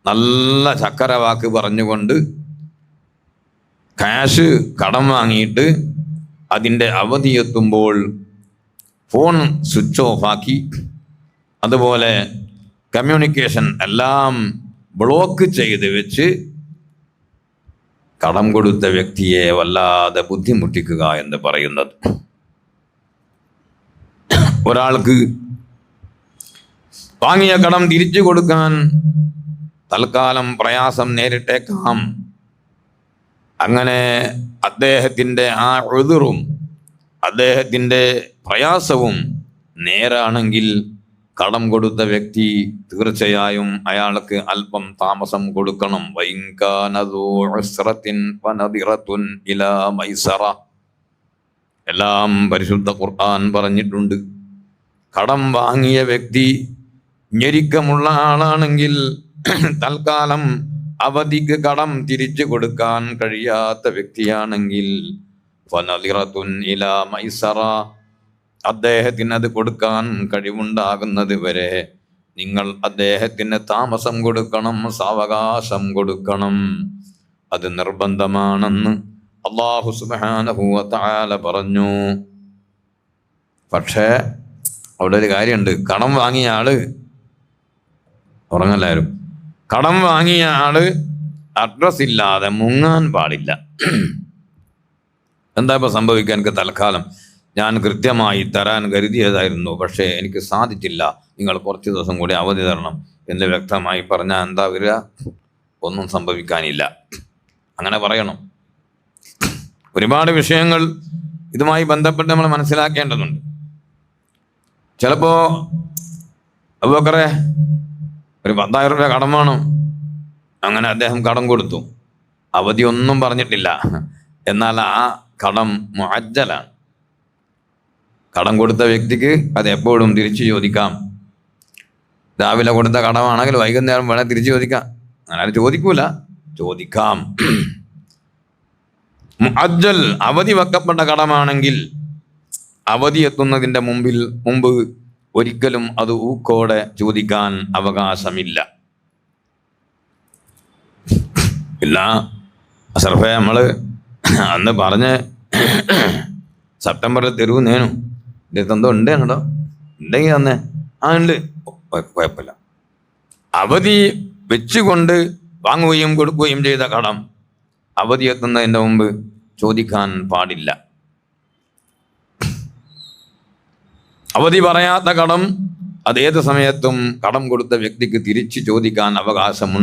നല്ല ചക്കര വാക്ക് പറഞ്ഞുകൊണ്ട് ക്യാഷ് കടം വാങ്ങിയിട്ട് അതിൻ്റെ അവധി എത്തുമ്പോൾ ഫോൺ സ്വിച്ച് ഓഫ് ആക്കി, അതുപോലെ കമ്മ്യൂണിക്കേഷൻ എല്ലാം ബ്ലോക്ക് ചെയ്ത് വെച്ച് കടം കൊടുത്ത വ്യക്തിയെ വല്ലാതെ ബുദ്ധിമുട്ടിക്കുക എന്ന് പറയുന്നത്. ഒരാൾക്ക് വാങ്ങിയ കടം തിരിച്ചു കൊടുക്കാൻ തൽക്കാലം പ്രയാസം നേരിട്ടേക്കാം. അങ്ങനെ അദ്ദേഹത്തിൻ്റെ ആ ഉദ്റും അദ്ദേഹത്തിൻ്റെ പ്രയാസവും നേരാണെങ്കിൽ കടം കൊടുത്ത വ്യക്തി തീർച്ചയായും അയാൾക്ക് അല്പം താമസം കൊടുക്കണം. എല്ലാം പരിശുദ്ധ ഖുർആൻ പറഞ്ഞിട്ടുണ്ട്. കടം വാങ്ങിയ വ്യക്തി ഞെരുക്കമുള്ള ആളാണെങ്കിൽ, തൽക്കാലം അവധിക്ക് കടം തിരിച്ചു കൊടുക്കാൻ കഴിയാത്ത വ്യക്തിയാണെങ്കിൽ ഫനദിറത്തുൻ ഇലാ മൈസറ, അദ്ദേഹത്തിന് അത് കൊടുക്കാൻ കഴിവുണ്ടാകുന്നത് വരെ നിങ്ങൾ അദ്ദേഹത്തിന് താമസം കൊടുക്കണം, സാവകാശം കൊടുക്കണം. അത് നിർബന്ധമാണെന്ന് അല്ലാഹു സുബ്ഹാനഹു വ തആല പറഞ്ഞു. പക്ഷേ അവിടെ ഒരു കാര്യമുണ്ട്. കടം വാങ്ങിയ ആള് ഉറങ്ങല്ലാരും, കടം വാങ്ങിയ ആള് അഡ്രസ് ഇല്ലാതെ മുങ്ങാൻ പാടില്ല. എന്താ ഇപ്പൊ സംഭവിക്കുക? എനിക്ക് തൽക്കാലം ഞാൻ കൃത്യമായി തരാൻ കരുതിയതായിരുന്നു, പക്ഷേ എനിക്ക് സാധിച്ചില്ല, നിങ്ങൾ കുറച്ച് ദിവസം കൂടി അവധി തരണം എന്ന് വ്യക്തമായി പറഞ്ഞാൽ എന്താ വരിക? ഒന്നും സംഭവിക്കാനില്ല. അങ്ങനെ പറയണം. ഒരുപാട് വിഷയങ്ങൾ ഇതുമായി ബന്ധപ്പെട്ട് നമ്മൾ മനസ്സിലാക്കേണ്ടതുണ്ട്. ചിലപ്പോൾ അബൂബക്കറെ ഒരു 10,000 രൂപ കടം വേണം, അങ്ങനെ അദ്ദേഹം കടം കൊടുത്തു, അവധി ഒന്നും പറഞ്ഞിട്ടില്ല, എന്നാൽ ആ കടം മുഅജ്ജലാണ്. കടം കൊടുത്ത വ്യക്തിക്ക് അത് എപ്പോഴും തിരിച്ചു ചോദിക്കാം. രാവിലെ കൊടുത്ത കടമാണെങ്കിൽ വൈകുന്നേരം വേണേൽ തിരിച്ചു ചോദിക്കാം. അങ്ങനെ ചോദിക്കൂല, ചോദിക്കാം. മുഅജ്ജൽ അവധി വെക്കപ്പെട്ട കടമാണെങ്കിൽ അവധി എത്തുന്നതിൻ്റെ മുമ്പ് ഒരിക്കലും അത് ഊക്കോടെ ചോദിക്കാൻ അവകാശമില്ല. ഇല്ല അസർഫെ, നമ്മള് അന്ന് പറഞ്ഞ് സെപ്റ്റംബറിൽ തരൂന്നേനു, എന്തോ ഉണ്ടേണ്ടോ, ഉണ്ടെങ്കിൽ തന്നെ ആ ഉണ്ട്, കുഴപ്പമില്ല. അവധി വെച്ചുകൊണ്ട് വാങ്ങുകയും കൊടുക്കുകയും ചെയ്ത കടം അവധി എത്തുന്നതിൻ്റെ മുമ്പ് ചോദിക്കാൻ പാടില്ല. അവധി പറയാത്ത കടം അതേത് സമയത്തും കടം കൊടുത്ത വ്യക്തിക്ക് തിരിച്ചു ചോദിക്കാൻ അവകാശമുണ്ട്.